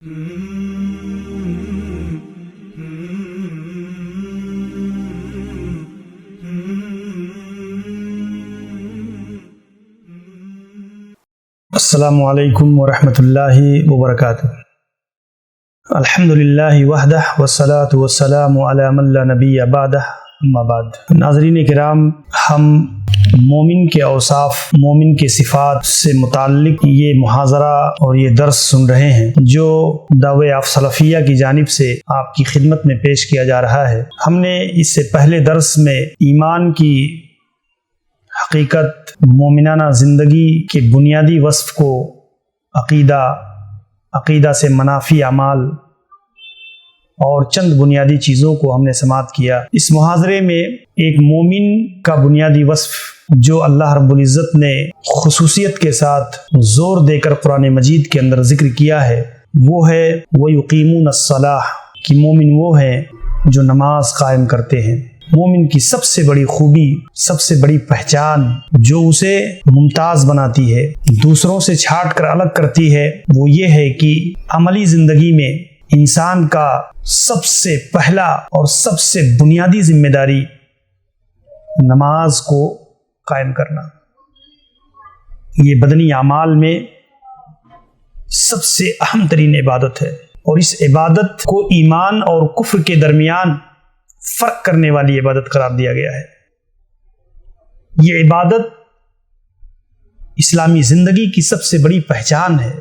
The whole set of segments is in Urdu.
السلام علیکم ورحمۃ اللہ وبرکاتہ۔ الحمدللہ وحدہ والصلاة والسلام علی من لا نبی بعدہ، اما بعد۔ ناظرین کرام، ہم مومن کے اوصاف، مومن کے صفات سے متعلق یہ محاضرہ اور یہ درس سن رہے ہیں جو دعوی آف سلفیہ کی جانب سے آپ کی خدمت میں پیش کیا جا رہا ہے۔ ہم نے اس سے پہلے درس میں ایمان کی حقیقت، مومنانہ زندگی کے بنیادی وصف کو، عقیدہ سے منافی اعمال اور چند بنیادی چیزوں کو ہم نے سماعت کیا۔ اس محاضرے میں ایک مومن کا بنیادی وصف جو اللہ رب العزت نے خصوصیت کے ساتھ زور دے کر قرآن مجید کے اندر ذکر کیا ہے، وہ ہے وَيُقِيمُونَ الصَّلَاةَ، کہ مومن وہ ہیں جو نماز قائم کرتے ہیں۔ مومن کی سب سے بڑی خوبی، سب سے بڑی پہچان جو اسے ممتاز بناتی ہے، دوسروں سے چھانٹ کر الگ کرتی ہے، وہ یہ ہے کہ عملی زندگی میں انسان کا سب سے پہلا اور سب سے بنیادی ذمہ داری نماز کو قائم کرنا۔ یہ بدنی اعمال میں سب سے اہم ترین عبادت ہے، اور اس عبادت کو ایمان اور کفر کے درمیان فرق کرنے والی عبادت قرار دیا گیا ہے۔ یہ عبادت اسلامی زندگی کی سب سے بڑی پہچان ہے،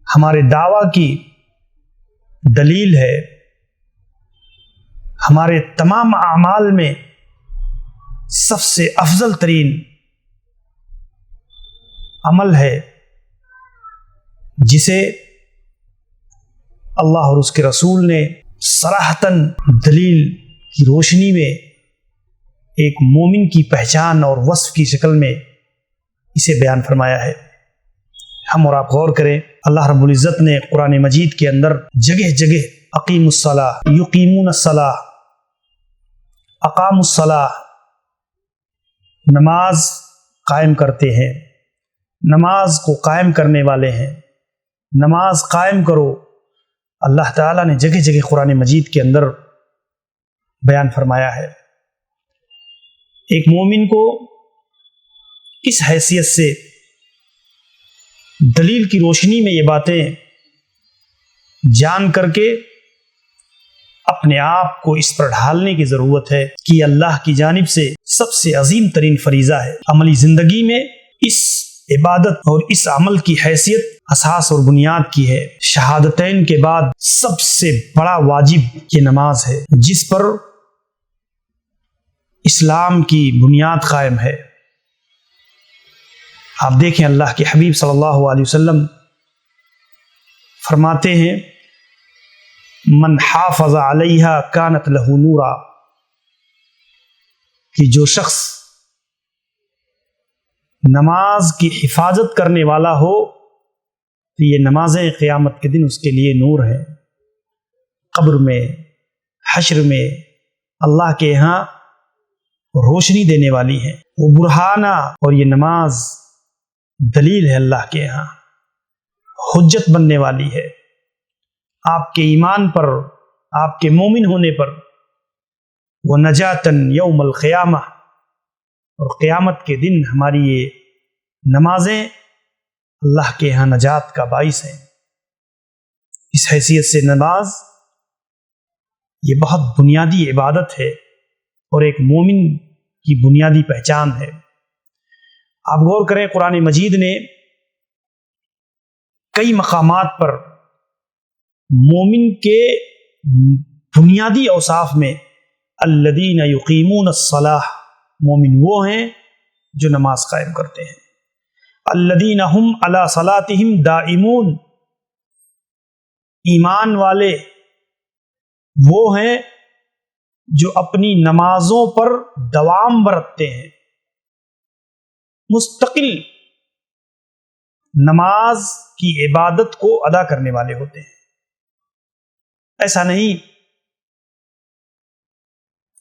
ہمارے دعویٰ کی دلیل ہے، ہمارے تمام اعمال میں سب سے افضل ترین عمل ہے جسے اللہ اور اس کے رسول نے صراحتاً دلیل کی روشنی میں ایک مومن کی پہچان اور وصف کی شکل میں اسے بیان فرمایا ہے۔ ہم اور آپ غور کریں، اللہ رب العزت نے قرآن مجید کے اندر جگہ جگہ اقیم الصلاۃ، یقیمون الصلاۃ، اقام الصلاۃ، نماز قائم کرتے ہیں، نماز کو قائم کرنے والے ہیں، نماز قائم کرو، اللہ تعالیٰ نے جگہ جگہ قرآن مجید کے اندر بیان فرمایا ہے۔ ایک مومن کو اس حیثیت سے دلیل کی روشنی میں یہ باتیں جان کر کے اپنے آپ کو اس پر ڈھالنے کی ضرورت ہے کہ اللہ کی جانب سے سب سے عظیم ترین فریضہ ہے۔ عملی زندگی میں اس عبادت اور اس عمل کی حیثیت اساس اور بنیاد کی ہے۔ شہادتین کے بعد سب سے بڑا واجب یہ نماز ہے، جس پر اسلام کی بنیاد قائم ہے۔ آپ دیکھیں، اللہ کے حبیب صلی اللہ علیہ وسلم فرماتے ہیں من حافظ علیہا کانت لہ نورا، کہ جو شخص نماز کی حفاظت کرنے والا ہو تو یہ نمازیں قیامت کے دن اس کے لیے نور ہیں، قبر میں، حشر میں اللہ کے ہاں روشنی دینے والی ہیں۔ وہ برہانہ، اور یہ نماز دلیل ہے اللہ کے ہاں، حجت بننے والی ہے آپ کے ایمان پر، آپ کے مومن ہونے پر۔ وَنَجَاتًا یوم القیامہ، اور قیامت کے دن ہماری یہ نمازیں اللہ کے ہاں نجات کا باعث ہیں۔ اس حیثیت سے نماز یہ بہت بنیادی عبادت ہے اور ایک مومن کی بنیادی پہچان ہے۔ آپ غور کریں، قرآن مجید نے کئی مقامات پر مومن کے بنیادی اوصاف میں الذین یقیمون الصلاۃ، مومن وہ ہیں جو نماز قائم کرتے ہیں۔ الذین هم علی صلاتہم دائمون، ایمان والے وہ ہیں جو اپنی نمازوں پر دوام برتتے ہیں، مستقل نماز کی عبادت کو ادا کرنے والے ہوتے ہیں۔ ایسا نہیں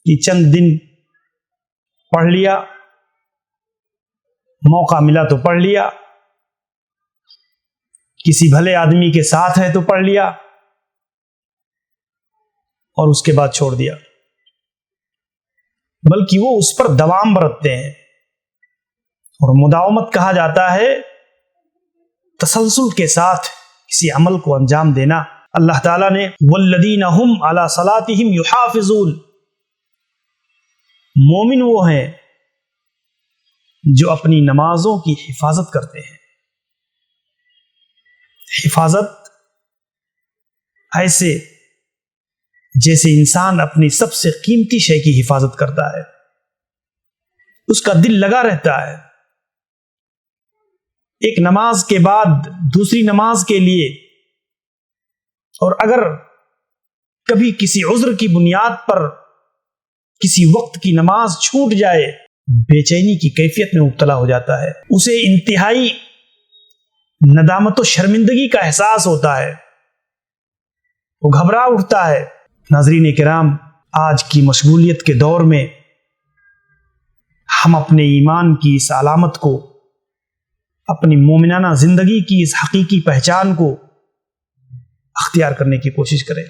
کہ چند دن پڑھ لیا، موقع ملا تو پڑھ لیا، کسی بھلے آدمی کے ساتھ ہے تو پڑھ لیا اور اس کے بعد چھوڑ دیا، بلکہ وہ اس پر دوام برتتے ہیں، اور مداومت کہا جاتا ہے تسلسل کے ساتھ کسی عمل کو انجام دینا۔ اللہ تعالیٰ نے والذین هم علی صلاتهم یحافظون، مومن وہ ہیں جو اپنی نمازوں کی حفاظت کرتے ہیں۔ حفاظت ایسے جیسے انسان اپنی سب سے قیمتی شے کی حفاظت کرتا ہے، اس کا دل لگا رہتا ہے ایک نماز کے بعد دوسری نماز کے لیے، اور اگر کبھی کسی عذر کی بنیاد پر کسی وقت کی نماز چھوٹ جائے، بے چینی کی کیفیت میں مبتلا ہو جاتا ہے، اسے انتہائی ندامت و شرمندگی کا احساس ہوتا ہے، وہ گھبرا اٹھتا ہے۔ ناظرین کرام، آج کی مشغولیت کے دور میں ہم اپنے ایمان کی اس علامت کو، اپنی مومنانہ زندگی کی اس حقیقی پہچان کو اختیار کرنے کی کوشش کریں۔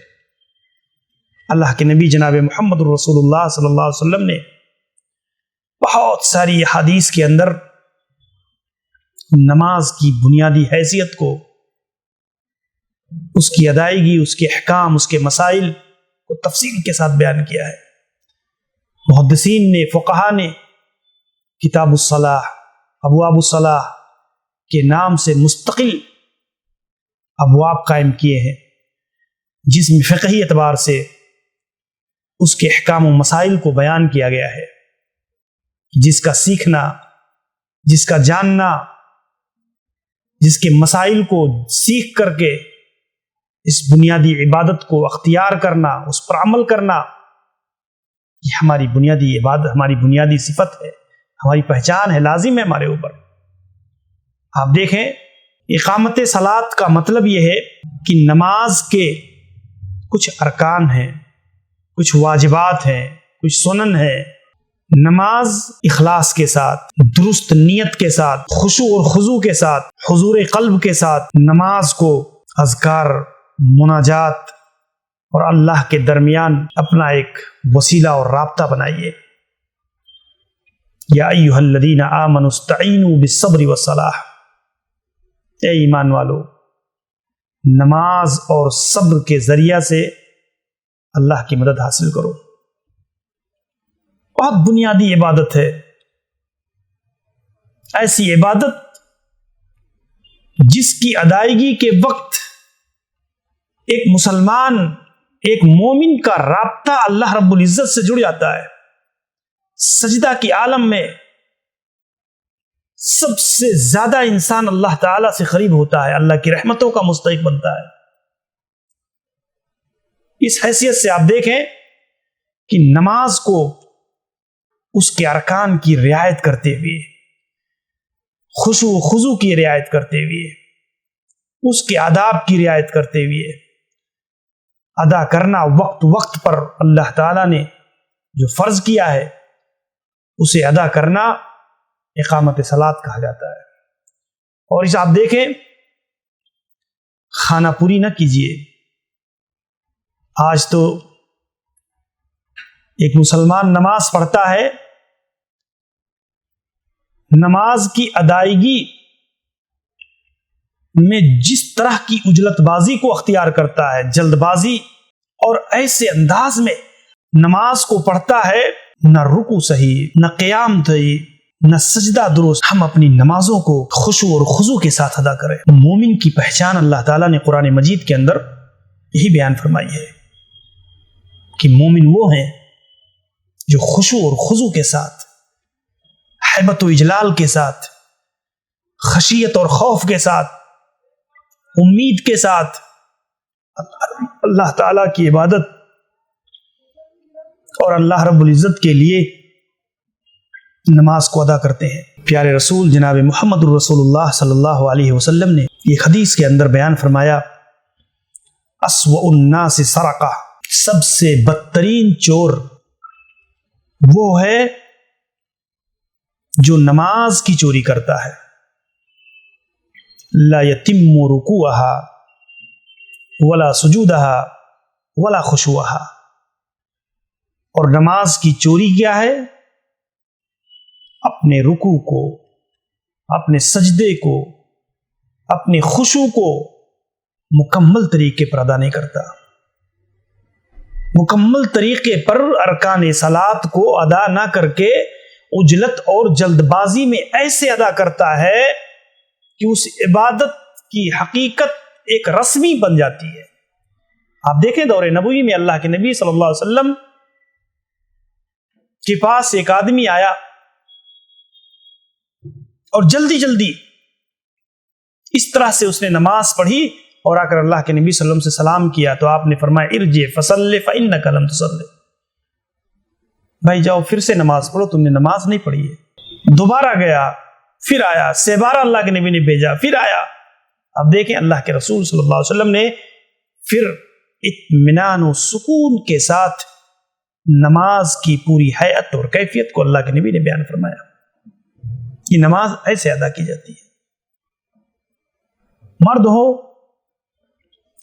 اللہ کے نبی جناب محمد رسول اللہ صلی اللہ علیہ وسلم نے بہت ساری حدیث کے اندر نماز کی بنیادی حیثیت کو، اس کی ادائیگی، اس کے احکام، اس کے مسائل کو تفصیل کے ساتھ بیان کیا ہے۔ محدثین نے، فقہا نے کتاب الصلاح، ابواب الصلاح کے نام سے مستقل ابواب قائم کیے ہیں، جس میں فقہی اعتبار سے اس کے احکام و مسائل کو بیان کیا گیا ہے، جس کا سیکھنا، جس کا جاننا، جس کے مسائل کو سیکھ کر کے اس بنیادی عبادت کو اختیار کرنا، اس پر عمل کرنا، یہ ہماری بنیادی عبادت، ہماری بنیادی صفت ہے، ہماری پہچان ہے، لازم ہے ہمارے اوپر۔ آپ دیکھیں، اقامت صلاۃ کا مطلب یہ ہے کہ نماز کے کچھ ارکان ہیں، کچھ واجبات ہیں، کچھ سنن ہیں۔ نماز اخلاص کے ساتھ، درست نیت کے ساتھ، خشوع اور خضوع کے ساتھ، حضور قلب کے ساتھ نماز کو اذکار، مناجات اور اللہ کے درمیان اپنا ایک وسیلہ اور رابطہ بنائیے۔ یا ایھا الذین آمنوا استعینوا بالصبر والصلاح، اے ایمان والو، نماز اور صبر کے ذریعہ سے اللہ کی مدد حاصل کرو۔ بہت بنیادی عبادت ہے، ایسی عبادت جس کی ادائیگی کے وقت ایک مسلمان، ایک مومن کا رابطہ اللہ رب العزت سے جڑ جاتا ہے۔ سجدہ کی عالم میں سب سے زیادہ انسان اللہ تعالی سے قریب ہوتا ہے، اللہ کی رحمتوں کا مستحق بنتا ہے۔ اس حیثیت سے آپ دیکھیں کہ نماز کو اس کے ارکان کی رعایت کرتے ہوئے، خشوع و خضوع کی رعایت کرتے ہوئے، اس کے آداب کی رعایت کرتے ہوئے ادا کرنا، وقت وقت پر اللہ تعالیٰ نے جو فرض کیا ہے اسے ادا کرنا اقامت صلاۃ کہا جاتا ہے۔ اور اس آپ دیکھیں، خانہ پوری نہ کیجیے۔ آج تو ایک مسلمان نماز پڑھتا ہے، نماز کی ادائیگی میں جس طرح کی عجلت بازی کو اختیار کرتا ہے، جلد بازی، اور ایسے انداز میں نماز کو پڑھتا ہے، نہ رکوع صحیح، نہ قیام صحیح، نہ سجدہ درست۔ ہم اپنی نمازوں کو خشوع اور خضوع کے ساتھ ادا کریں۔ مومن کی پہچان اللہ تعالیٰ نے قرآن مجید کے اندر یہی بیان فرمائی ہے کہ مومن وہ ہیں جو خشوع اور خضوع کے ساتھ، ہیبت و اجلال کے ساتھ، خشیت اور خوف کے ساتھ، امید کے ساتھ اللہ تعالیٰ کی عبادت اور اللہ رب العزت کے لیے نماز کو ادا کرتے ہیں۔ پیارے رسول جناب محمد رسول اللہ صلی اللہ علیہ وسلم نے ایک حدیث کے اندر بیان فرمایا، اسوأ الناس سرقہ، سب سے بدترین چور وہ ہے جو نماز کی چوری کرتا ہے۔ لا یتم رکوعها ولا سجودها ولا خشوعها، اور نماز کی چوری کیا ہے؟ اپنے رکوع کو، اپنے سجدے کو، اپنے خشوع کو مکمل طریقے پر ادا نہیں کرتا، مکمل طریقے پر ارکان صلاۃ کو ادا نہ کر کے عجلت اور جلد بازی میں ایسے ادا کرتا ہے کہ اس عبادت کی حقیقت ایک رسمی بن جاتی ہے۔ آپ دیکھیں دور نبوی میں اللہ کے نبی صلی اللہ علیہ وسلم کے پاس ایک آدمی آیا اور جلدی جلدی اس طرح سے اس نے نماز پڑھی اور آ کر اللہ کے نبی صلی اللہ علیہ وسلم سے سلام کیا، تو آپ نے فرمایا ارجع فصلی فإنک لم تصلی، بھائی جاؤ پھر سے نماز پڑھو، تم نے نماز نہیں پڑھی ہے۔ دوبارہ گیا، پھر آیا، سیبارہ اللہ کے نبی نے بھیجا، پھر آیا۔ اب دیکھیں اللہ کے رسول صلی اللہ علیہ وسلم نے پھر اطمینان و سکون کے ساتھ نماز کی پوری حیت اور کیفیت کو اللہ کے نبی نے بیان فرمایا کہ نماز ایسے ادا کی جاتی ہے۔ مرد ہو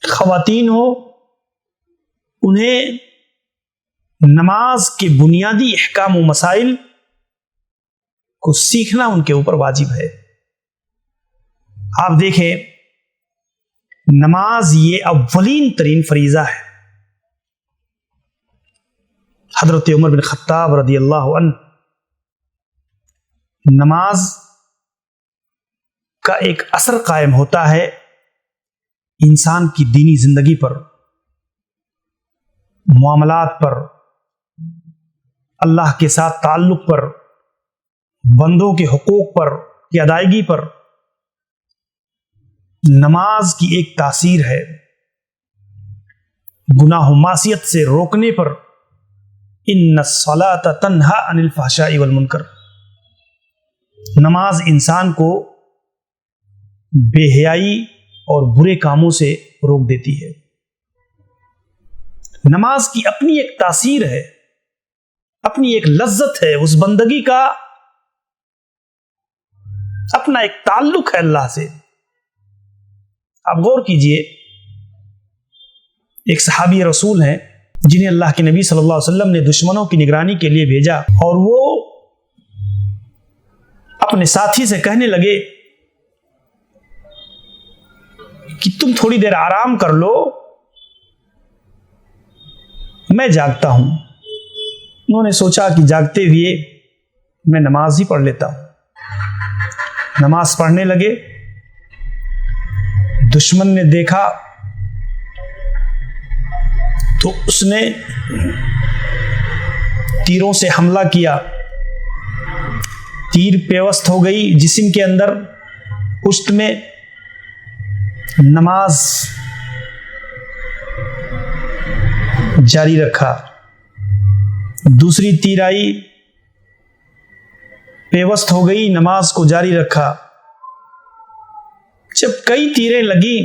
خواتین ہو، انہیں نماز کے بنیادی احکام و مسائل کو سیکھنا ان کے اوپر واجب ہے۔ آپ دیکھیں نماز یہ اولین ترین فریضہ ہے۔ حضرت عمر بن خطاب رضی اللہ عنہ نماز کا ایک اثر قائم ہوتا ہے انسان کی دینی زندگی پر، معاملات پر، اللہ کے ساتھ تعلق پر، بندوں کے حقوق پر کی ادائیگی پر۔ نماز کی ایک تاثیر ہے گناہ و معصیت سے روکنے پر، ان الصلاۃ تنہی عن الفحشاء والمنکر، نماز انسان کو بے حیائی اور برے کاموں سے روک دیتی ہے۔ نماز کی اپنی ایک تاثیر ہے، اپنی ایک لذت ہے، اس بندگی کا اپنا ایک تعلق ہے اللہ سے۔ آپ غور کیجئے، ایک صحابی رسول ہیں جنہیں اللہ کے نبی صلی اللہ علیہ وسلم نے دشمنوں کی نگرانی کے لیے بھیجا، اور وہ اپنے ساتھی سے کہنے لگے کہ تم تھوڑی دیر آرام کر لو، میں جاگتا ہوں۔ انہوں نے سوچا کہ جاگتے ہوئے میں نماز ہی پڑھ لیتا ہوں۔ نماز پڑھنے لگے، دشمن نے دیکھا تو اس نے تیروں سے حملہ کیا، تیر پیوست ہو گئی جسم کے اندر، پشت میں۔ نماز جاری رکھا، دوسری تیر آئی، پیوست ہو گئی، نماز کو جاری رکھا۔ جب کئی تیریں لگی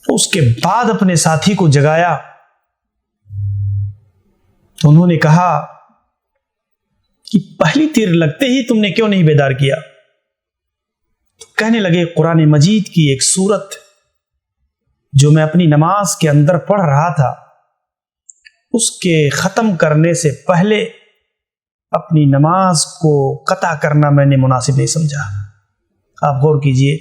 اس کے بعد اپنے ساتھی کو جگایا تو انہوں نے کہا کہ پہلی تیر لگتے ہی تم نے کیوں نہیں بیدار کیا؟ تو کہنے لگے قرآن مجید کی ایک سورت جو میں اپنی نماز کے اندر پڑھ رہا تھا، اس کے ختم کرنے سے پہلے اپنی نماز کو قطع کرنا میں نے مناسب نہیں سمجھا۔ آپ غور کیجئے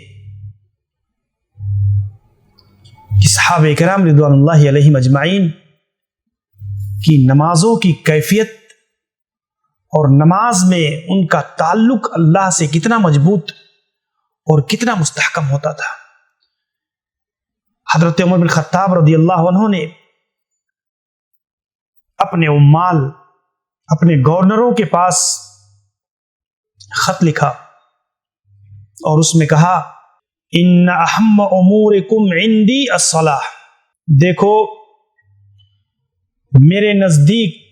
کہ صحابہ کرام رضوان اللہ علیہم اجمعین کی نمازوں کی کیفیت اور نماز میں ان کا تعلق اللہ سے کتنا مضبوط اور کتنا مستحکم ہوتا تھا۔ حضرت عمر بن خطاب رضی اللہ عنہ نے اپنے عمال، اپنے گورنروں کے پاس خط لکھا اور اس میں کہا ان اہم امورکم عندی الصلاۃ، دیکھو میرے نزدیک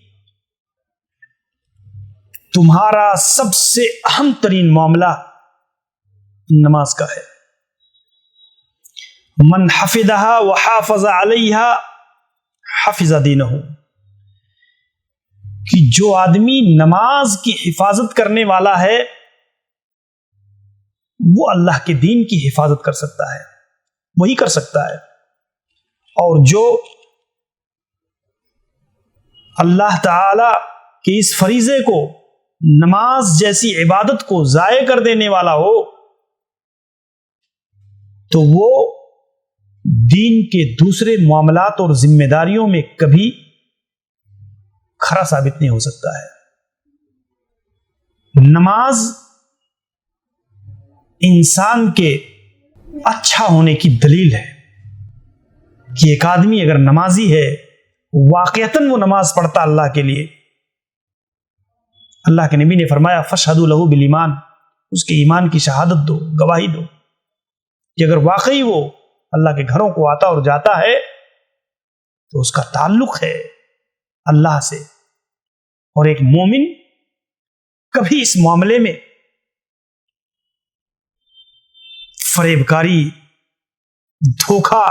تمہارا سب سے اہم ترین معاملہ نماز کا ہے۔ من حفظها وحافظ علیہا حفظ دینہ، کہ جو آدمی نماز کی حفاظت کرنے والا ہے وہ اللہ کے دین کی حفاظت کر سکتا ہے، وہی کر سکتا ہے۔ اور جو اللہ تعالی کے اس فریضے کو، نماز جیسی عبادت کو ضائع کر دینے والا ہو تو وہ دین کے دوسرے معاملات اور ذمہ داریوں میں کبھی کھرا ثابت نہیں ہو سکتا ہے۔ نماز انسان کے اچھا ہونے کی دلیل ہے کہ ایک آدمی اگر نمازی ہے، واقعتاً وہ نماز پڑھتا اللہ کے لیے۔ اللہ کے نبی نے فرمایا فَاشْهَدُوا لَهُ بِالْإِيمَانِ، اس کے ایمان کی شہادت دو، گواہی دو کہ اگر واقعی وہ اللہ کے گھروں کو آتا اور جاتا ہے تو اس کا تعلق ہے اللہ سے۔ اور ایک مومن کبھی اس معاملے میں فریبکاری، دھوکہ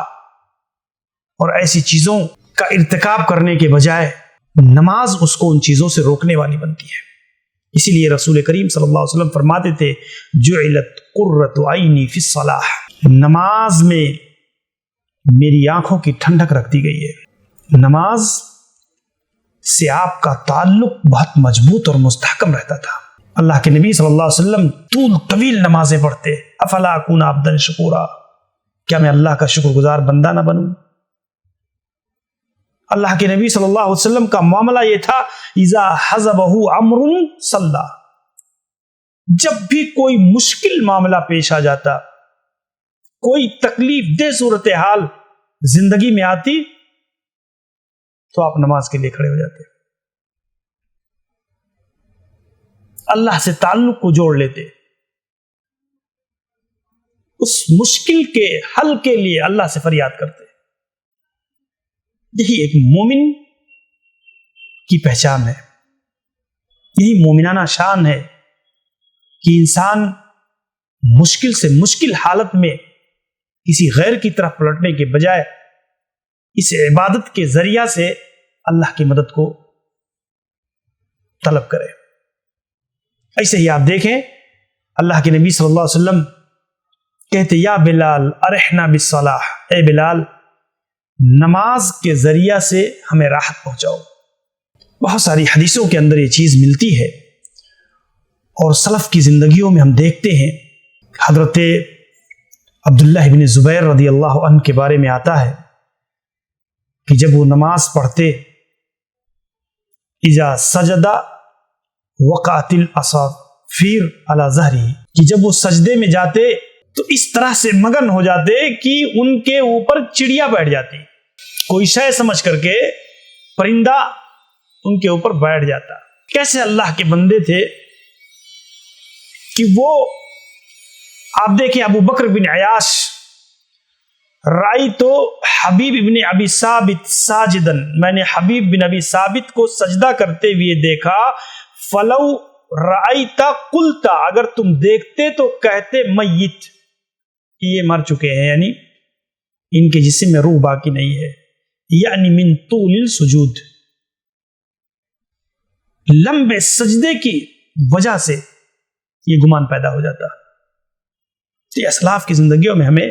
اور ایسی چیزوں کا ارتکاب کرنے کے بجائے نماز اس کو ان چیزوں سے روکنے والی بنتی ہے۔ اسی لیے رسول کریم صلی اللہ علیہ وسلم فرماتے تھے جعلت قرۃ عینی فی الصلاۃ، نماز میں میری آنکھوں کی ٹھنڈک رکھ دی گئی ہے۔ نماز سے آپ کا تعلق بہت مضبوط اور مستحکم رہتا تھا۔ اللہ کے نبی صلی اللہ علیہ وسلم طویل نمازیں پڑھتے۔ افلا اکون عبدا شکورا، کیا میں اللہ کا شکر گزار بندہ نہ بنوں؟ اللہ کے نبی صلی اللہ علیہ وسلم کا معاملہ یہ تھا اذا حزبہ امر صلی، جب بھی کوئی مشکل معاملہ پیش آ جاتا، کوئی تکلیف دہ صورتحال زندگی میں آتی تو آپ نماز کے لیے کھڑے ہو جاتے، اللہ سے تعلق کو جوڑ لیتے، اس مشکل کے حل کے لیے اللہ سے فریاد کرتے۔ یہی ایک مومن کی پہچان ہے، یہی مومنانہ شان ہے کہ انسان مشکل سے مشکل حالت میں کسی غیر کی طرف پلٹنے کے بجائے اس عبادت کے ذریعہ سے اللہ کی مدد کو طلب کرے۔ ایسے ہی آپ دیکھیں اللہ کے نبی صلی اللہ علیہ وسلم کہتے یا بلال ارحنا بالصلاح، اے بلال نماز کے ذریعہ سے ہمیں راحت پہنچاؤ۔ بہت ساری حدیثوں کے اندر یہ چیز ملتی ہے، اور سلف کی زندگیوں میں ہم دیکھتے ہیں۔ حضرت عبداللہ بن زبیر رضی اللہ عنہ کے بارے میں آتا ہے کہ جب وہ نماز پڑھتے اذا سجد وقعت الاصافیر علی ظہرہ، کہ جب وہ سجدے میں جاتے تو اس طرح سے مگن ہو جاتے کہ ان کے اوپر چڑیا بیٹھ جاتی، کوئی شے سمجھ کر کے پرندہ ان کے اوپر بیٹھ جاتا۔ کیسے اللہ کے بندے تھے کہ وہ، آپ دیکھیں ابو بکر بن عیاش، رائی تو حبیب بن ابی ثابت ساجدن، میں نے حبیب بن ابی ثابت کو سجدہ کرتے ہوئے دیکھا، فلو رأیتا قلتا، اگر تم دیکھتے تو کہتے میت، کہ یہ مر چکے ہیں، یعنی ان کے جسم میں روح باقی نہیں ہے، یعنی من طول السجود، لمبے سجدے کی وجہ سے یہ گمان پیدا ہو جاتا۔ یہ اسلاف کی زندگیوں میں ہمیں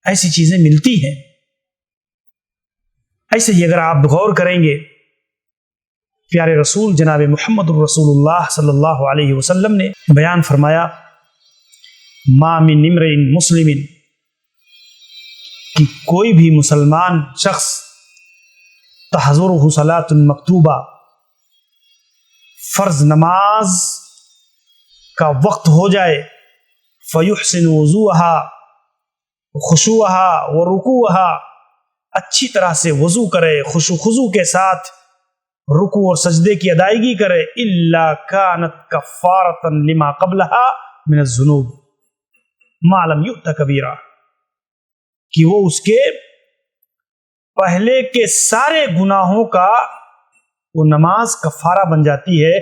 ایسی چیزیں ملتی ہیں۔ ایسے ہی اگر آپ غور کریں گے، پیارے رسول جناب محمد الرسول اللہ صلی اللہ علیہ وسلم نے بیان فرمایا ما من امرئ مسلم، کہ کوئی بھی مسلمان شخص تحضرہ صلاۃ مکتوبہ، فرض نماز کا وقت ہو جائے، فیحسن وضوءها خشوعها ورکوعها، اچھی طرح سے وضو کرے، خشوع خضوع کے ساتھ رکوع اور سجدے کی ادائیگی کرے، الا کانت کفارۃ لما قبلها من الذنوب ما لم یؤت کبیرہ، کہ وہ اس کے پہلے کے سارے گناہوں کا وہ نماز کفارہ بن جاتی ہے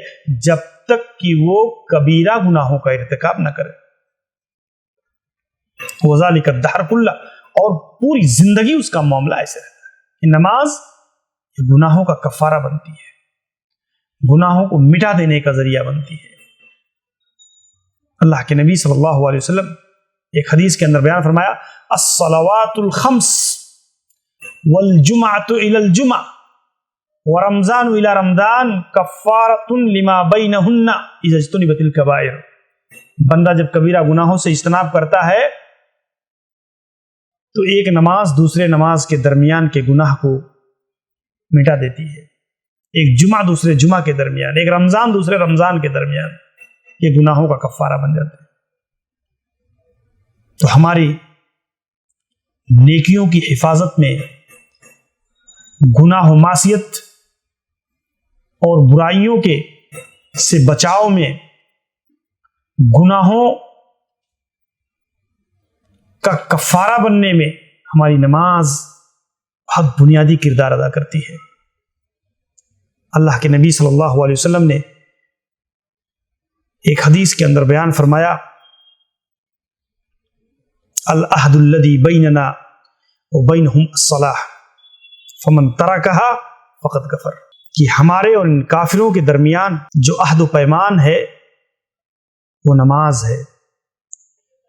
جب تک کہ وہ کبیرہ گناہوں کا ارتکاب نہ کرے۔ وذالک الدہر کلہ، اور پوری زندگی اس کا معاملہ ایسے رہتا ہے کہ نماز گناہوں کا کفارہ بنتی ہے، گناہوں کو مٹا دینے کا ذریعہ بنتی ہے۔ اللہ کے نبی صلی اللہ علیہ وسلم ایک حدیث کے اندر بیان فرمایا الصلوات الخمس والجمعۃ الی الجمعہ ورمضان الی رمضان کفارۃ لما بینہن اذا اجتنبت الکبائر. بندہ جب کبیرہ گناہوں سے اجتناب کرتا ہے تو ایک نماز دوسرے نماز کے درمیان کے گناہ کو مٹا دیتی ہے. ایک جمعہ دوسرے جمعہ کے درمیان، ایک رمضان دوسرے رمضان کے درمیان یہ گناہوں کا کفارہ بن جاتا ہے. تو ہماری نیکیوں کی حفاظت میں، گناہ و معصیت اور برائیوں کے سے بچاؤ میں، گناہوں کا کفارہ بننے میں ہماری نماز بہت بنیادی کردار ادا کرتی ہے. اللہ کے نبی صلی اللہ علیہ وسلم نے ایک حدیث کے اندر بیان فرمایا العہد الذی بیننا وبینہم الصلاۃ فمن ترکہا فقد کفر، کہ ہمارے اور ان کافروں کے درمیان جو عہد و پیمان ہے وہ نماز ہے،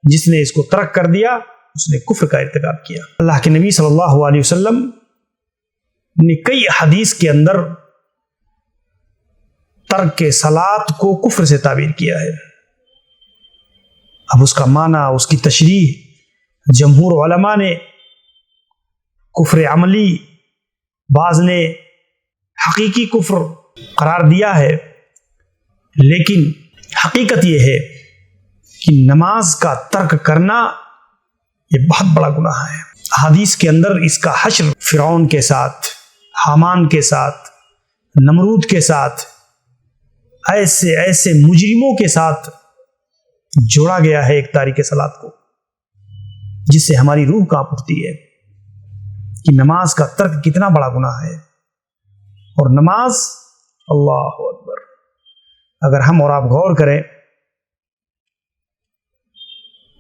جس نے اس کو ترک کر دیا اس نے کفر کا ارتکاب کیا. اللہ کے نبی صلی اللہ علیہ وسلم نے کئی حدیث کے اندر ترک صلاۃ کو کفر سے تعبیر کیا ہے. اب اس کا معنی، اس کی تشریح جمہور علماء نے کفر عملی، بعض نے حقیقی کفر قرار دیا ہے، لیکن حقیقت یہ ہے کہ نماز کا ترک کرنا یہ بہت بڑا گناہ ہے. حدیث کے اندر اس کا حشر فرعون کے ساتھ، حامان کے ساتھ، نمرود کے ساتھ، ایسے ایسے مجرموں کے ساتھ جوڑا گیا ہے ایک تاریک صلاۃ کو، جس سے ہماری روح کانپ اٹھتی ہے کہ نماز کا ترک کتنا بڑا گناہ ہے. اور نماز، اللہ اکبر، اگر ہم اور آپ غور کریں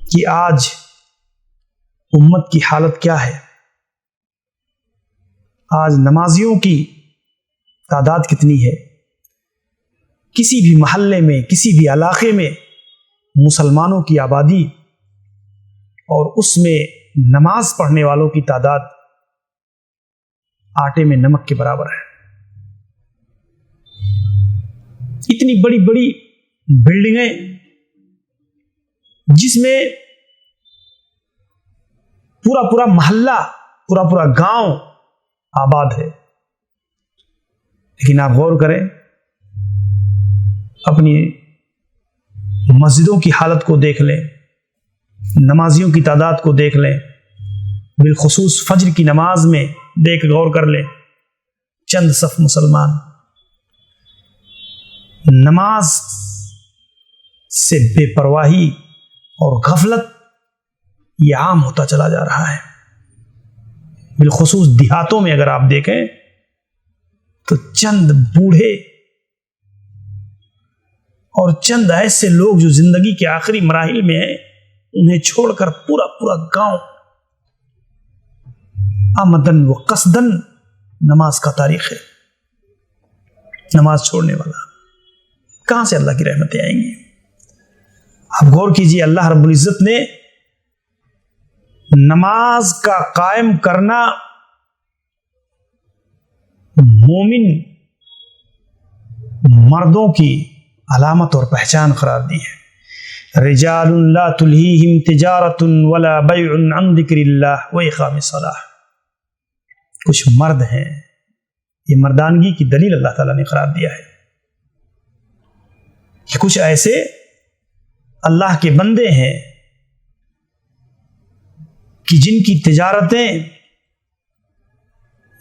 کہ آج امت کی حالت کیا ہے، آج نمازیوں کی تعداد کتنی ہے، کسی بھی محلے میں، کسی بھی علاقے میں مسلمانوں کی آبادی اور اس میں نماز پڑھنے والوں کی تعداد آٹے میں نمک کے برابر ہے. اتنی بڑی بڑی بلڈنگیں جس میں پورا محلہ، پورا گاؤں آباد ہے، لیکن آپ غور کریں اپنی مسجدوں کی حالت کو دیکھ لیں، نمازیوں کی تعداد کو دیکھ لیں، بالخصوص فجر کی نماز میں دیکھ غور کر لیں، چند صف مسلمان. نماز سے بے پرواہی اور غفلت یہ عام ہوتا چلا جا رہا ہے. بالخصوص دیہاتوں میں اگر آپ دیکھیں تو چند بوڑھے اور چند ایسے لوگ جو زندگی کے آخری مراحل میں ہیں، انہیں چھوڑ کر پورا گاؤں آمدن و قصدن نماز کا تاریخ ہے. نماز چھوڑنے والا کہاں سے اللہ کی رحمتیں آئیں گی؟ آپ غور کیجئے، اللہ رب العزت نے نماز کا قائم کرنا مومن مردوں کی علامت اور پہچان قرار دی ہے. رجال لا تلہیہم تجارت ولا بیع عن ذکر اللہ واقام الصلاۃ. کچھ مرد ہیں، یہ مردانگی کی دلیل اللہ تعالیٰ نے قرار دیا ہے کہ کچھ ایسے اللہ کے بندے ہیں کہ جن کی تجارتیں،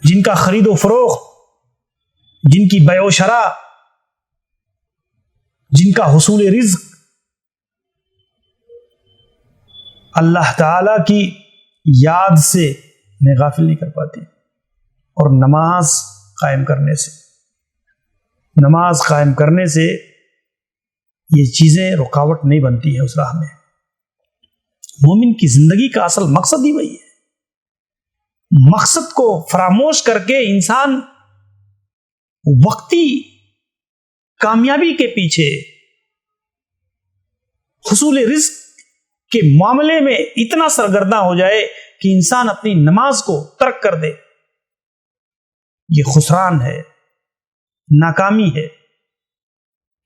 جن کا خرید و فروخت، جن کی بیع و شراء، جن کا حصول رزق اللہ تعالی کی یاد سے انہیں غافل نہیں کر پاتی. اور نماز قائم کرنے سے یہ چیزیں رکاوٹ نہیں بنتی ہیں اس راہ میں. مومن کی زندگی کا اصل مقصد ہی وہی ہے. مقصد کو فراموش کر کے انسان وقتی کامیابی کے پیچھے، حصول رزق کے معاملے میں اتنا سرگرداں ہو جائے کہ انسان اپنی نماز کو ترک کر دے، یہ خسران ہے، ناکامی ہے،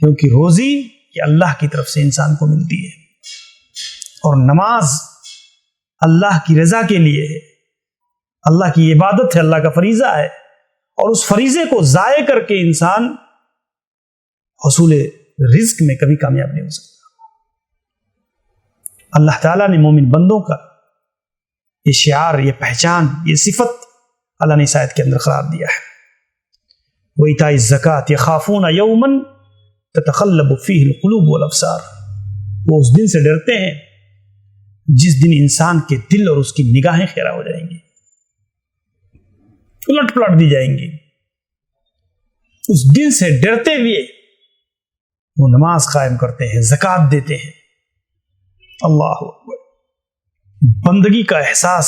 کیونکہ روزی یہ اللہ کی طرف سے انسان کو ملتی ہے، اور نماز اللہ کی رضا کے لیے ہے، اللہ کی عبادت ہے، اللہ کا فریضہ ہے، اور اس فریضے کو ضائع کر کے انسان حصول رزق میں کبھی کامیاب نہیں ہو سکتا۔ اللہ تعالیٰ نے مومن بندوں کا یہ شعار، یہ پہچان، یہ صفت اللہ نے اس آیت کے اندر قرار دیا ہے۔ وَإِيتَاءِ الزَّكَاةِ يَخَافُونَ يَوْمًا تَتَقَلَّبُ فِيهِ الْقُلُوبُ وَالْأَبْصَارُ، وہ اس دن سے ڈرتے ہیں جس دن انسان کے دل اور اس کی نگاہیں خیرہ ہو جائیں گی، الٹ پلٹ دی جائیں گی۔ اس دن سے ڈرتے ہوئے وہ نماز قائم کرتے ہیں، زکوٰۃ دیتے ہیں۔ اللہ اکبر، بندگی کا احساس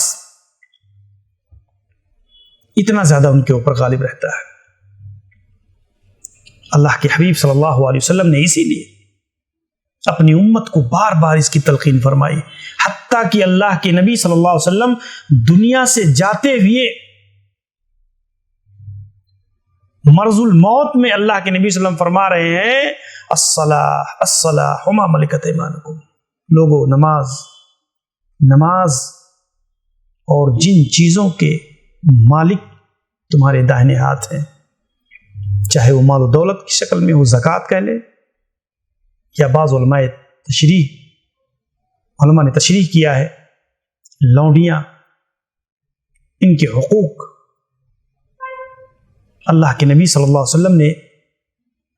اتنا زیادہ ان کے اوپر غالب رہتا ہے۔ اللہ کے حبیب صلی اللہ علیہ وسلم نے اسی لیے اپنی امت کو بار بار اس کی تلقین فرمائی، حتیٰ کہ اللہ کے نبی صلی اللہ علیہ وسلم دنیا سے جاتے ہوئے مرض الموت میں اللہ کے نبی صلی اللہ علیہ وسلم فرما رہے ہیں الصلاۃ الصلاۃ وما ملکت ایمانکم، لوگو نماز نماز، اور جن چیزوں کے مالک تمہارے داہنے ہاتھ ہیں، چاہے وہ مال و دولت کی شکل میں ہو، زکوٰۃ کہہ لے، یا بعض علماء نے تشریح کیا ہے لونڈیاں، ان کے حقوق اللہ کے نبی صلی اللہ علیہ وسلم نے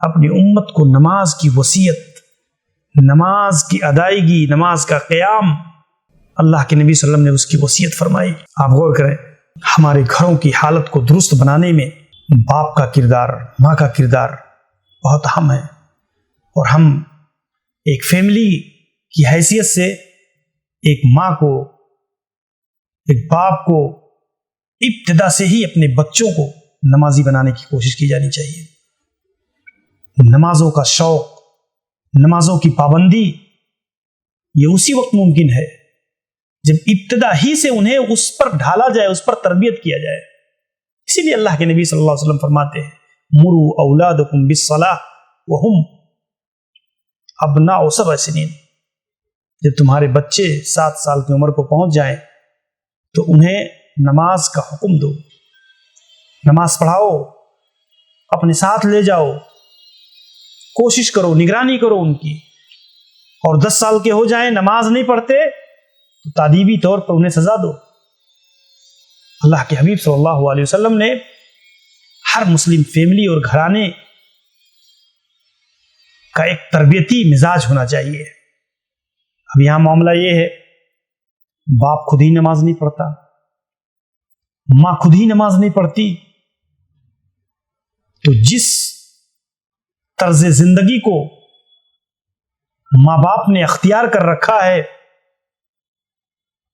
اپنی امت کو نماز کی وصیت، نماز کی ادائیگی، نماز کا قیام، اللہ کے نبی صلی اللہ علیہ وسلم نے اس کی وصیت فرمائی۔ آپ غور کریں، ہمارے گھروں کی حالت کو درست بنانے میں باپ کا کردار، ماں کا کردار بہت اہم ہے، اور ہم ایک فیملی کی حیثیت سے ایک ماں کو، ایک باپ کو ابتدا سے ہی اپنے بچوں کو نمازی بنانے کی کوشش کی جانی چاہیے۔ نمازوں کا شوق، نمازوں کی پابندی یہ اسی وقت ممکن ہے جب ابتدا ہی سے انہیں اس پر ڈھالا جائے، اس پر تربیت کیا جائے۔ اسی لیے اللہ کے نبی صلی اللہ علیہ وسلم فرماتے ہیں مروا اولادکم بالصلاۃ وہم ابناء 7 سنین، جب تمہارے بچے 7 سال کی عمر کو پہنچ جائیں تو انہیں نماز کا حکم دو، نماز پڑھاؤ، اپنے ساتھ لے جاؤ، کوشش کرو، نگرانی کرو ان کی، اور 10 سال کے ہو جائیں نماز نہیں پڑھتے تو تادیبی طور پر انہیں سزا دو۔ اللہ کے حبیب صلی اللہ علیہ وسلم نے ہر مسلم فیملی اور گھرانے کا ایک تربیتی مزاج ہونا چاہیے۔ اب یہاں معاملہ یہ ہے، باپ خود ہی نماز نہیں پڑھتا، ماں خود ہی نماز نہیں پڑھتی، تو جس طرز زندگی کو ماں باپ نے اختیار کر رکھا ہے،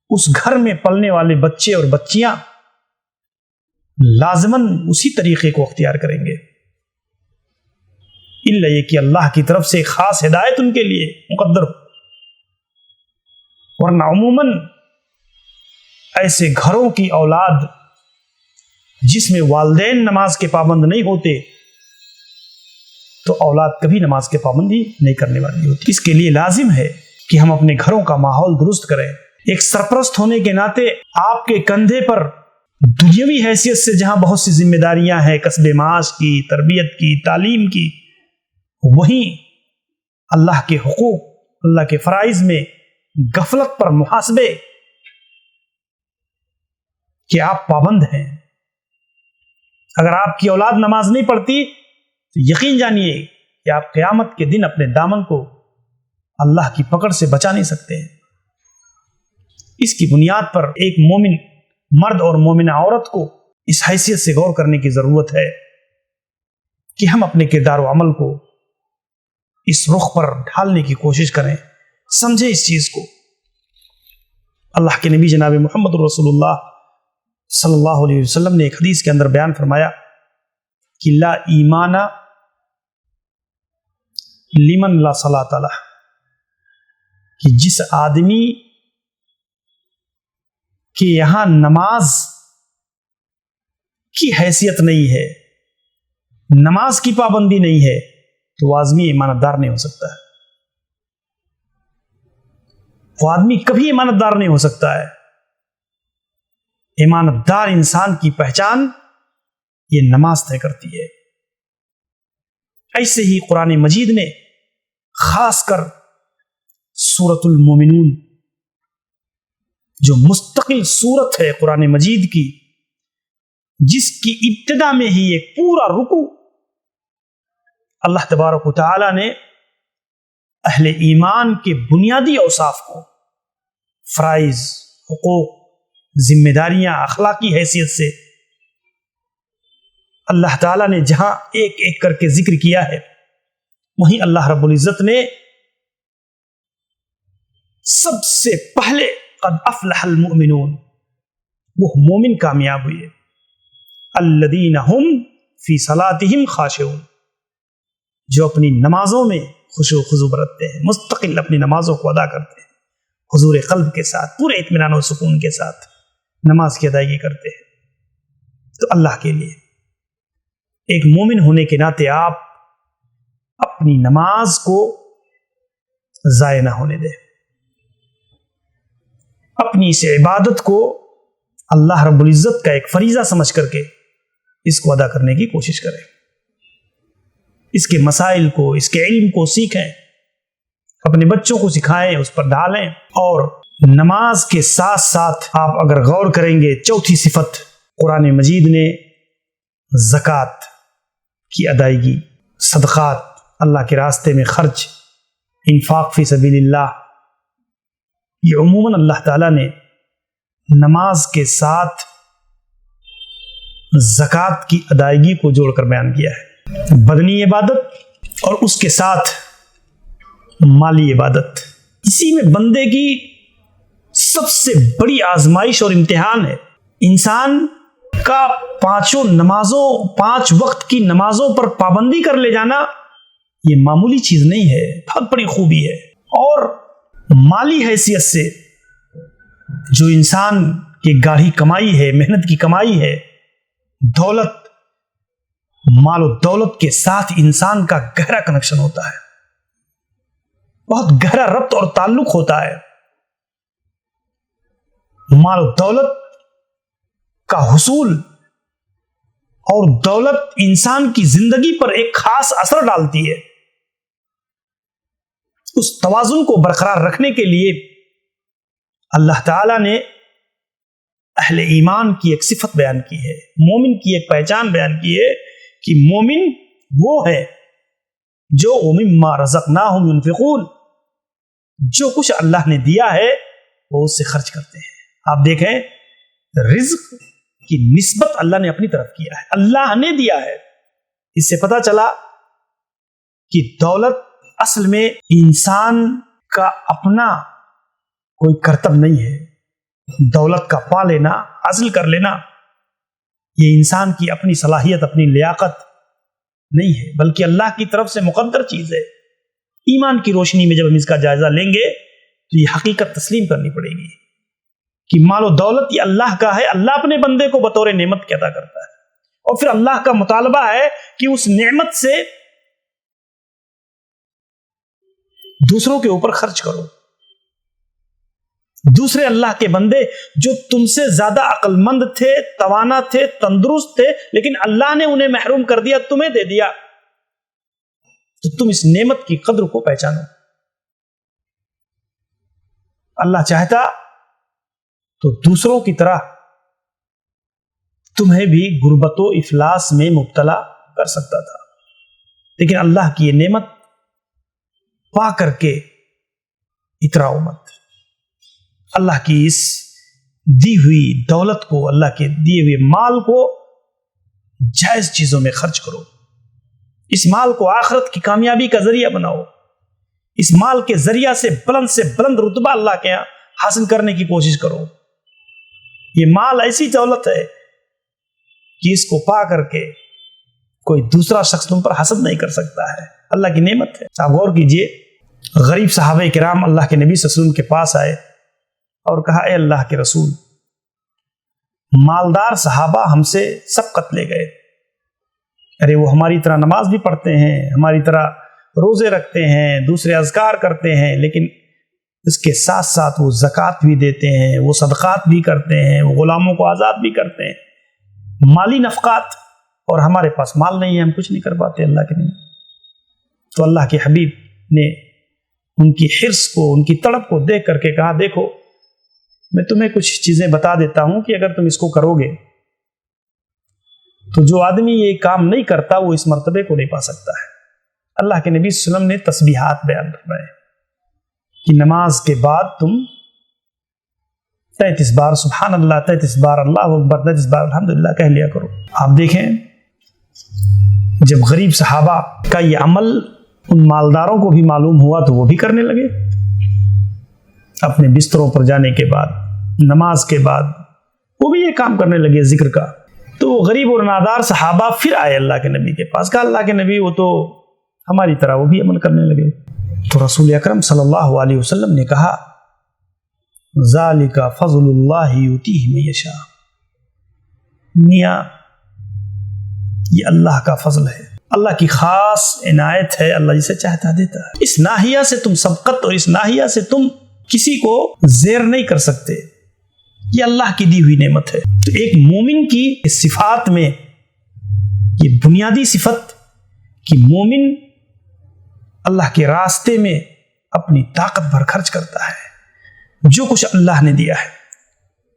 اس گھر میں پلنے والے بچے اور بچیاں لازماً اسی طریقے کو اختیار کریں گے، الا یہ کہ اللہ کی طرف سے خاص ہدایت ان کے لیے مقدر ہو، ورنہ عموماً ایسے گھروں کی اولاد جس میں والدین نماز کے پابند نہیں ہوتے تو اولاد کبھی نماز کے پابندی نہیں کرنے والی ہوتی۔ اس کے لیے لازم ہے کہ ہم اپنے گھروں کا ماحول درست کریں۔ ایک سرپرست ہونے کے ناطے آپ کے کندھے پر دنیاوی حیثیت سے جہاں بہت سی ذمہ داریاں ہیں، کسب معاش کی، تربیت کی، تعلیم کی، وہیں اللہ کے حقوق، اللہ کے فرائض میں غفلت پر محاسبے کہ آپ پابند ہیں۔ اگر آپ کی اولاد نماز نہیں پڑھتی تو یقین جانیے کہ آپ قیامت کے دن اپنے دامن کو اللہ کی پکڑ سے بچا نہیں سکتے ہیں۔ اس کی بنیاد پر ایک مومن مرد اور مومنہ عورت کو اس حیثیت سے غور کرنے کی ضرورت ہے کہ ہم اپنے کردار و عمل کو اس رخ پر ڈھالنے کی کوشش کریں، سمجھیں اس چیز کو۔ اللہ کے نبی جناب محمد رسول اللہ صلی اللہ علیہ وسلم نے ایک حدیث کے اندر بیان فرمایا کہ لا ایمان لمن لا صلاۃ لہ، کہ جس آدمی کہ یہاں نماز کی حیثیت نہیں ہے، نماز کی پابندی نہیں ہے، تو وہ آدمی ایماندار نہیں ہو سکتا ہے. وہ آدمی کبھی ایماندار نہیں ہو سکتا ہے. ایماندار انسان کی پہچان یہ نماز طے کرتی ہے. ایسے ہی قرآن مجید نے خاص کر سورۃ المومنون جو مستقل سورت ہے قرآن مجید کی، جس کی ابتدا میں ہی ایک پورا رکوع اللہ تبارک و تعالی نے اہل ایمان کے بنیادی اوصاف کو، فرائض، حقوق، ذمہ داریاں، اخلاقی حیثیت سے اللہ تعالیٰ نے جہاں ایک ایک کر کے ذکر کیا ہے، وہیں اللہ رب العزت نے سب سے پہلے قد افلح المؤمنون، وہ مومن کامیاب ہوئے، الذین هم فی صلاتہم خاشعون، جو اپنی نمازوں میں خشوع و خضوع برتتے ہیں، مستقل اپنی نمازوں کو ادا کرتے ہیں، حضور قلب کے ساتھ، پورے اطمینان و سکون کے ساتھ نماز کی ادائیگی کرتے ہیں. تو اللہ کے لیے ایک مومن ہونے کے ناطے آپ اپنی نماز کو ضائع نہ ہونے دیں، اپنی اس عبادت کو اللہ رب العزت کا ایک فریضہ سمجھ کر کے اس کو ادا کرنے کی کوشش کریں، اس کے مسائل کو، اس کے علم کو سیکھیں، اپنے بچوں کو سکھائیں، اس پر ڈالیں. اور نماز کے ساتھ ساتھ آپ اگر غور کریں گے، چوتھی صفت قرآن مجید نے زکوٰۃ کی ادائیگی، صدقات، اللہ کے راستے میں خرچ، انفاق فی سبیل اللہ، یہ عموماً اللہ تعالیٰ نے نماز کے ساتھ زکوٰۃ کی ادائیگی کو جوڑ کر بیان کیا ہے. بدنی عبادت اور اس کے ساتھ مالی عبادت، اسی میں بندے کی سب سے بڑی آزمائش اور امتحان ہے. انسان کا پانچوں نمازوں، 5 وقت کی نمازوں پر پابندی کر لے جانا یہ معمولی چیز نہیں ہے، بہت بڑی خوبی ہے. اور مالی حیثیت سے جو انسان کی گاڑھی کمائی ہے، محنت کی کمائی ہے، دولت، مال و دولت کے ساتھ انسان کا گہرا کنیکشن ہوتا ہے، بہت گہرا ربط اور تعلق ہوتا ہے. مال و دولت کا حصول اور دولت انسان کی زندگی پر ایک خاص اثر ڈالتی ہے. اس توازن کو برقرار رکھنے کے لیے اللہ تعالیٰ نے اہل ایمان کی ایک صفت بیان کی ہے، مومن کی ایک پہچان بیان کی ہے کہ مومن وہ ہے جو مما رزقناہم ينفقون، جو کچھ اللہ نے دیا ہے وہ اس سے خرچ کرتے ہیں. آپ دیکھیں، رزق کی نسبت اللہ نے اپنی طرف کیا ہے، اللہ نے دیا ہے. اس سے پتہ چلا کہ دولت اصل میں انسان کا اپنا کوئی کرتب نہیں ہے. دولت کا پا لینا، حاصل کر لینا، یہ انسان کی اپنی صلاحیت، اپنی لیاقت نہیں ہے، بلکہ اللہ کی طرف سے مقدر چیز ہے. ایمان کی روشنی میں جب ہم اس کا جائزہ لیں گے تو یہ حقیقت تسلیم کرنی پڑے گی کہ مال و دولت یہ اللہ کا ہے، اللہ اپنے بندے کو بطور نعمت کے عطا کرتا ہے، اور پھر اللہ کا مطالبہ ہے کہ اس نعمت سے دوسروں کے اوپر خرچ کرو. دوسرے اللہ کے بندے جو تم سے زیادہ عقل مند تھے، توانا تھے، تندرست تھے، لیکن اللہ نے انہیں محروم کر دیا، تمہیں دے دیا، تو تم اس نعمت کی قدر کو پہچانو. اللہ چاہتا تو دوسروں کی طرح تمہیں بھی غربت و افلاس میں مبتلا کر سکتا تھا، لیکن اللہ کی یہ نعمت پا کر کے اتراؤ مت. اللہ کی اس دی ہوئی دولت کو، اللہ کے دیے ہوئے مال کو جائز چیزوں میں خرچ کرو. اس مال کو آخرت کی کامیابی کا ذریعہ بناؤ. اس مال کے ذریعہ سے بلند رتبہ اللہ کے یہاں حاصل کرنے کی کوشش کرو. یہ مال ایسی دولت ہے کہ اس کو پا کر کے کوئی دوسرا شخص تم پر حسد نہیں کر سکتا ہے، اللہ کی نعمت ہے. آپ غور کیجئے، غریب صحابہ کرام اللہ کے نبی صلی اللہ علیہ وسلم کے پاس آئے اور کہا اے اللہ کے رسول، مالدار صحابہ ہم سے سبقت لے گئے، ارے وہ ہماری طرح نماز بھی پڑھتے ہیں، ہماری طرح روزے رکھتے ہیں، دوسرے اذکار کرتے ہیں، لیکن اس کے ساتھ ساتھ وہ زکوٰۃ بھی دیتے ہیں، وہ صدقات بھی کرتے ہیں، وہ غلاموں کو آزاد بھی کرتے ہیں، مالی نفقات، اور ہمارے پاس مال نہیں ہے، ہم کچھ نہیں کر پاتے اللہ کے لیے۔ تو اللہ کے حبیب نے ان کی حرص کو، ان کی تڑپ کو دیکھ کر کے کہا دیکھو میں تمہیں کچھ چیزیں بتا دیتا ہوں کہ اگر تم اس کو کرو گے تو جو آدمی یہ کام نہیں کرتا وہ اس مرتبے کو نہیں پا سکتا ہے۔ اللہ کے نبی صلی اللہ علیہ وسلم نے تسبیحات بیان فرمائے کہ نماز کے بعد تم 33 بار سبحان اللہ، 33 بار اللہ اکبر، 33 بار الحمدللہ کہہ لیا کرو۔ آپ دیکھیں جب غریب صحابہ کا یہ عمل ان مالداروں کو بھی معلوم ہوا تو وہ بھی کرنے لگے، اپنے بستروں پر جانے کے بعد، نماز کے بعد وہ بھی یہ کام کرنے لگے ذکر کا۔ تو وہ غریب اور نادار صحابہ پھر آئے اللہ کے نبی کے پاس، کہا اللہ کے نبی وہ تو ہماری طرح وہ بھی عمل کرنے لگے۔ تو رسول اکرم صلی اللہ علیہ وسلم نے کہا ذالک فضل اللہ یؤتیہ من یشاء، میاں یہ اللہ کا فضل ہے، اللہ کی خاص عنایت ہے، اللہ جسے چاہتا دیتا ہے۔ اس ناحیہ سے تم سبقت اور اس ناحیہ سے تم کسی کو زیر نہیں کر سکتے، یہ اللہ کی دی ہوئی نعمت ہے۔ تو ایک مومن کی صفات میں یہ بنیادی صفت کہ مومن اللہ کے راستے میں اپنی طاقت بھر خرچ کرتا ہے، جو کچھ اللہ نے دیا ہے،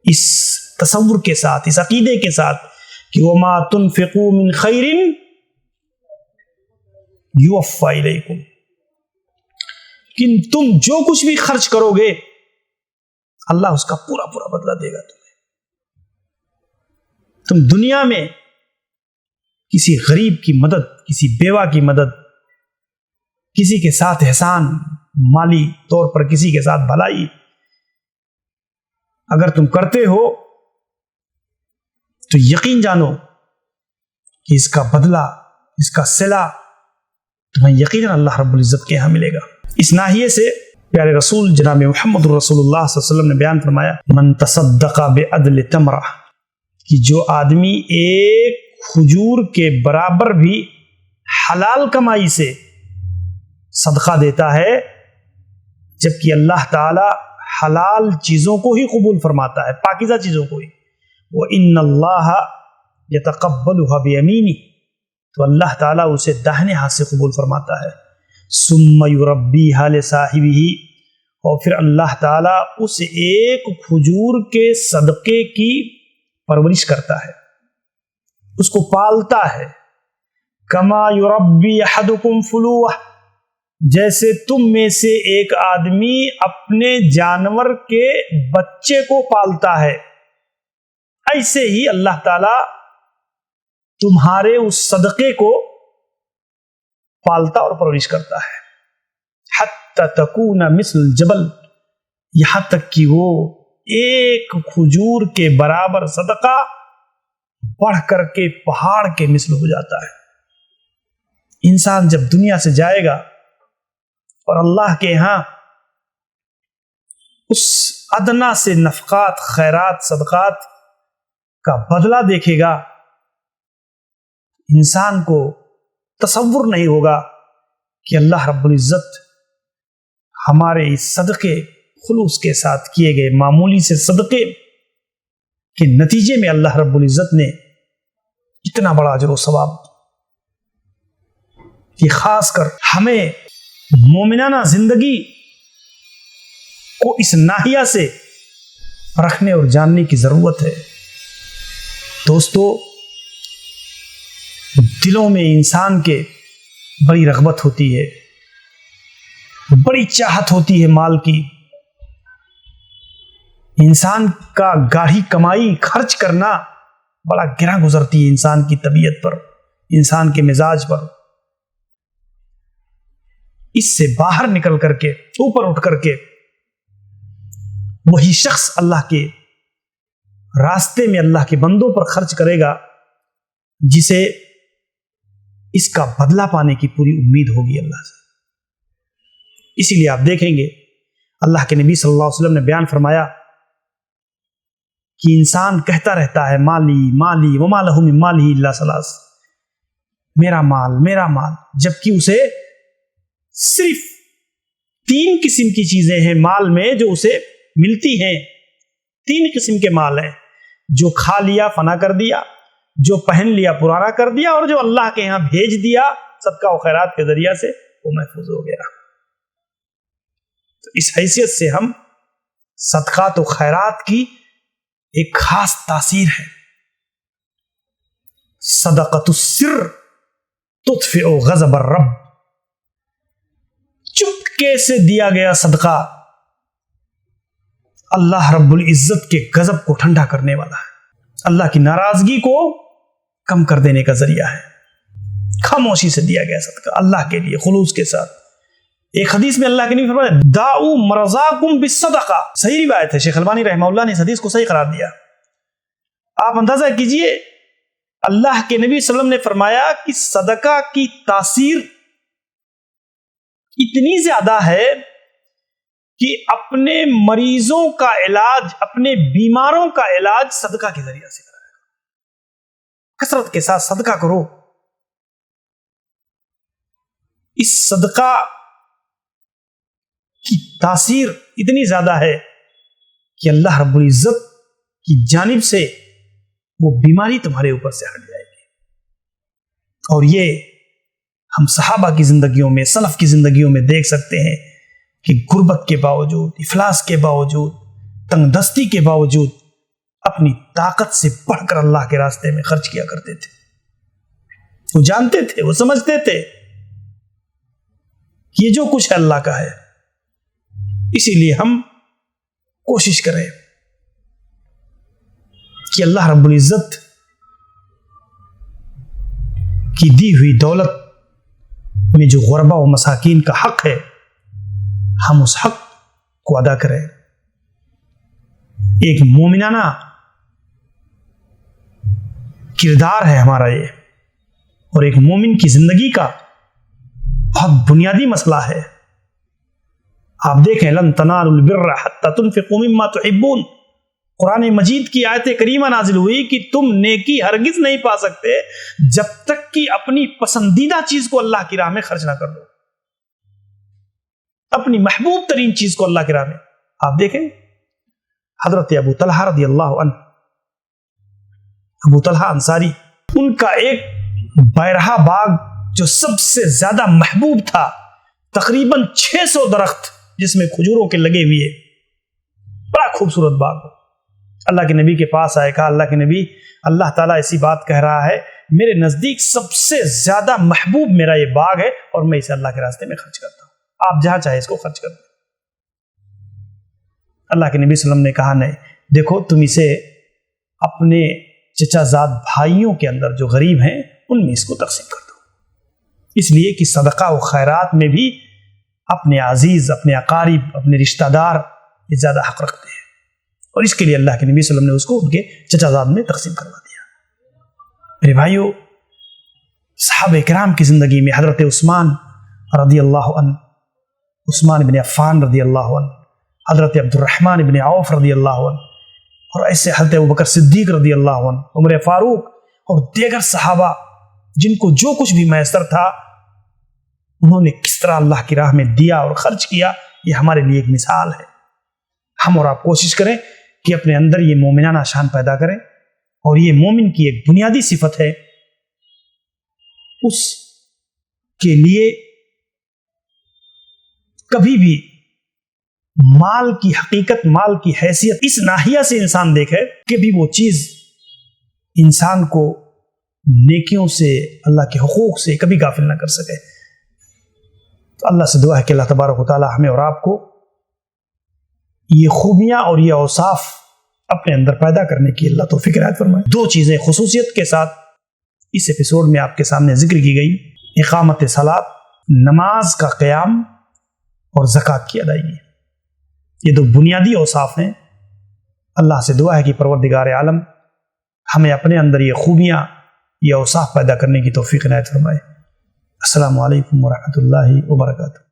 اس تصور کے ساتھ، اس عقیدے کے ساتھ کہ وَمَا تُنْفِقُوا مِنْ خَيْرٍ يُوَفَّى إِلَيْكُمْ، کہ تم جو کچھ بھی خرچ کرو گے اللہ اس کا پورا پورا بدلہ دے گا تمہیں۔ تم دنیا میں کسی غریب کی مدد، کسی بیوہ کی مدد، کسی کے ساتھ احسان، مالی طور پر کسی کے ساتھ بھلائی اگر تم کرتے ہو تو یقین جانو کہ اس کا بدلہ، اس کا صلہ تمہیں یقیناً اللہ رب العزت کے ہاں ملے گا۔ اس ناحیے سے پیارے رسول جناب محمد رسول اللہ صلی اللہ علیہ وسلم نے بیان فرمایا من تصدق بعدل تمرہ، کہ جو آدمی ایک کھجور کے برابر بھی حلال کمائی سے صدقہ دیتا ہے، جبکہ اللہ تعالی حلال چیزوں کو ہی قبول فرماتا ہے، پاکیزہ چیزوں کو ہی، وَإِنَّ اللَّهَ يَتَقَبَّلُهَا بِيَمِينِهِ، تو اللہ تعالیٰ اسے داہنے ہاتھ سے قبول فرماتا ہے، ثُمَّ يُرَبِّيهَا لِصَاحِبِهِ، اور پھر اللہ تعالیٰ اس ایک کھجور کے صدقے کی پرورش کرتا ہے، اس کو پالتا ہے، کما یربی احدکم فلوہ، جیسے تم میں سے ایک آدمی اپنے جانور کے بچے کو پالتا ہے، ایسے ہی اللہ تعالی تمہارے اس صدقے کو پالتا اور پرورش کرتا ہے، حتی تکون مثل الجبل، یہاں تک کہ وہ ایک کھجور کے برابر صدقہ بڑھ کر کے پہاڑ کے مثل ہو جاتا ہے۔ انسان جب دنیا سے جائے گا اور اللہ کے ہاں اس ادنا سے نفقات، خیرات، صدقات کا بدلہ دیکھے گا، انسان کو تصور نہیں ہوگا کہ اللہ رب العزت ہمارے اس صدقے، خلوص کے ساتھ کیے گئے معمولی سے صدقے کے نتیجے میں اللہ رب العزت نے اتنا بڑا اجر و ثواب، یہ خاص کر ہمیں مومنانہ زندگی کو اس ناحیہ سے رکھنے اور جاننے کی ضرورت ہے۔ دوستو، دلوں میں انسان کے بڑی رغبت ہوتی ہے، بڑی چاہت ہوتی ہے مال کی، انسان کا گاڑھی کمائی خرچ کرنا بڑا گراں گزرتی ہے انسان کی طبیعت پر، انسان کے مزاج پر۔ اس سے باہر نکل کر کے، اوپر اٹھ کر کے، وہی شخص اللہ کے راستے میں اللہ کے بندوں پر خرچ کرے گا جسے اس کا بدلہ پانے کی پوری امید ہوگی اللہ سے۔ اسی لیے آپ دیکھیں گے اللہ کے نبی صلی اللہ علیہ وسلم نے بیان فرمایا کہ انسان کہتا رہتا ہے مالی مالی وما لہ من مالہ الا ثلاث، میرا مال، جبکہ اسے صرف 3 قسم کی چیزیں ہیں مال میں جو اسے ملتی ہیں۔ 3 قسم کے مال ہیں، جو کھا لیا فنا کر دیا، جو پہن لیا پرانا کر دیا، اور جو اللہ کے یہاں بھیج دیا صدقہ و خیرات کے ذریعہ سے وہ محفوظ ہو گیا۔ تو اس حیثیت سے ہم صدقات و خیرات کی ایک خاص تاثیر ہے۔ صدقۃ السر تطفئ غضب الرب، چپکے سے دیا گیا صدقہ اللہ رب العزت کے غضب کو ٹھنڈا کرنے والا ہے، اللہ کی ناراضگی کو کم کر دینے کا ذریعہ ہے۔ خاموشی سے دیا گیا صدقہ اللہ کے لیے خلوص کے ساتھ۔ ایک حدیث میں اللہ کے نبی فرمایا دعوا مرضاکم بالصدقہ، صحیح روایت ہے، شیخ البانی رحمہ اللہ نے اس حدیث کو صحیح قرار دیا۔ آپ اندازہ کیجئے اللہ کے نبی صلی اللہ علیہ وسلم نے فرمایا کہ صدقہ کی تاثیر اتنی زیادہ ہے کہ اپنے مریضوں کا علاج، اپنے بیماروں کا علاج صدقہ کے ذریعے سے کرائے گا۔ کثرت کے ساتھ صدقہ کرو۔ اس صدقہ کی تاثیر اتنی زیادہ ہے کہ اللہ رب العزت کی جانب سے وہ بیماری تمہارے اوپر سے ہٹ جائے گی۔ اور یہ ہم صحابہ کی زندگیوں میں، سلف کی زندگیوں میں دیکھ سکتے ہیں کہ غربت کے باوجود، افلاس کے باوجود، تنگ دستی کے باوجود اپنی طاقت سے بڑھ کر اللہ کے راستے میں خرچ کیا کرتے تھے۔ وہ جانتے تھے، وہ سمجھتے تھے کہ یہ جو کچھ ہے اللہ کا ہے۔ اسی لیے ہم کوشش کریں کہ اللہ رب العزت کی دی ہوئی دولت میں جو غربا و مساکین کا حق ہے ہم اس حق کو ادا کریں۔ ایک مومنانہ کردار ہے ہمارا یہ، اور ایک مومن کی زندگی کا بہت بنیادی مسئلہ ہے۔ آپ دیکھیں لن تنالوا البر حتى تنفقوا مما تحبون، قرآن مجید کی آیت کریمہ نازل ہوئی کہ تم نیکی ہرگز نہیں پا سکتے جب تک کہ اپنی پسندیدہ چیز کو اللہ کی راہ میں خرچ نہ کر دو، اپنی محبوب ترین چیز کو اللہ کی راہ میں۔ آپ دیکھیں حضرت ابو طلحہ رضی اللہ عنہ، ابو طلحہ انصاری، ان کا ایک بیرہا باغ جو سب سے زیادہ محبوب تھا، تقریباً 600 درخت جس میں کھجوروں کے لگے ہوئے، بڑا خوبصورت باغ۔ اللہ کے نبی کے پاس آئے، کہا اللہ کے نبی اللہ تعالیٰ ایسی بات کہہ رہا ہے، میرے نزدیک سب سے زیادہ محبوب میرا یہ باغ ہے اور میں اسے اللہ کے راستے میں خرچ کرتا ہوں، آپ جہاں چاہے اس کو خرچ کر دیں۔ اللہ کے نبی صلی اللہ علیہ وسلم نے کہا نہیں، دیکھو تم اسے اپنے چچا زاد بھائیوں کے اندر جو غریب ہیں ان میں اس کو تقسیم کر دو، اس لیے کہ صدقہ و خیرات میں بھی اپنے عزیز، اپنے اقارب، اپنے رشتہ دار یہ زیادہ حق رکھتے ہیں، اور اس کے لیے اللہ کے نبی صلی اللہ علیہ وسلم نے اس کو ان کے چچا زاد میں تقسیم کروا دیا۔ میرے بھائیو، صحابہ کرام کی زندگی میں حضرت عثمان رضی اللہ عنہ، عثمان بن عفان رضی اللہ عنہ، حضرت عبد الرحمن بن عوف رضی اللہ عنہ، اور ایسے حضرت ابوبکر صدیق رضی اللہ عنہ، عمر فاروق اور دیگر صحابہ جن کو جو کچھ بھی میسر تھا انہوں نے کس طرح اللہ کی راہ میں دیا اور خرچ کیا، یہ ہمارے لیے ایک مثال ہے۔ ہم اور آپ کوشش کریں کہ اپنے اندر یہ مومنانہ شان پیدا کریں، اور یہ مومن کی ایک بنیادی صفت ہے، اس کے لیے کبھی بھی مال کی حقیقت، مال کی حیثیت اس ناحیہ سے انسان دیکھے کہ بھی وہ چیز انسان کو نیکیوں سے، اللہ کے حقوق سے کبھی غافل نہ کر سکے۔ تو اللہ سے دعا ہے کہ اللہ تبارک و تعالی ہمیں اور آپ کو یہ خوبیاں اور یہ اوصاف اپنے اندر پیدا کرنے کی اللہ توفیق عنایت فرمائے۔ 2 چیزیں خصوصیت کے ساتھ اس ایپیسوڈ میں آپ کے سامنے ذکر کی گئی، اقامت صلاۃ، نماز کا قیام، اور زکوٰۃ کی ادائیگی۔ یہ 2 بنیادی اوصاف ہیں۔ اللہ سے دعا ہے کہ پروردگار عالم ہمیں اپنے اندر یہ خوبیاں، یہ اوصاف پیدا کرنے کی توفیق عنایت فرمائے۔ السلام علیکم ورحمۃ اللہ وبرکاتہ۔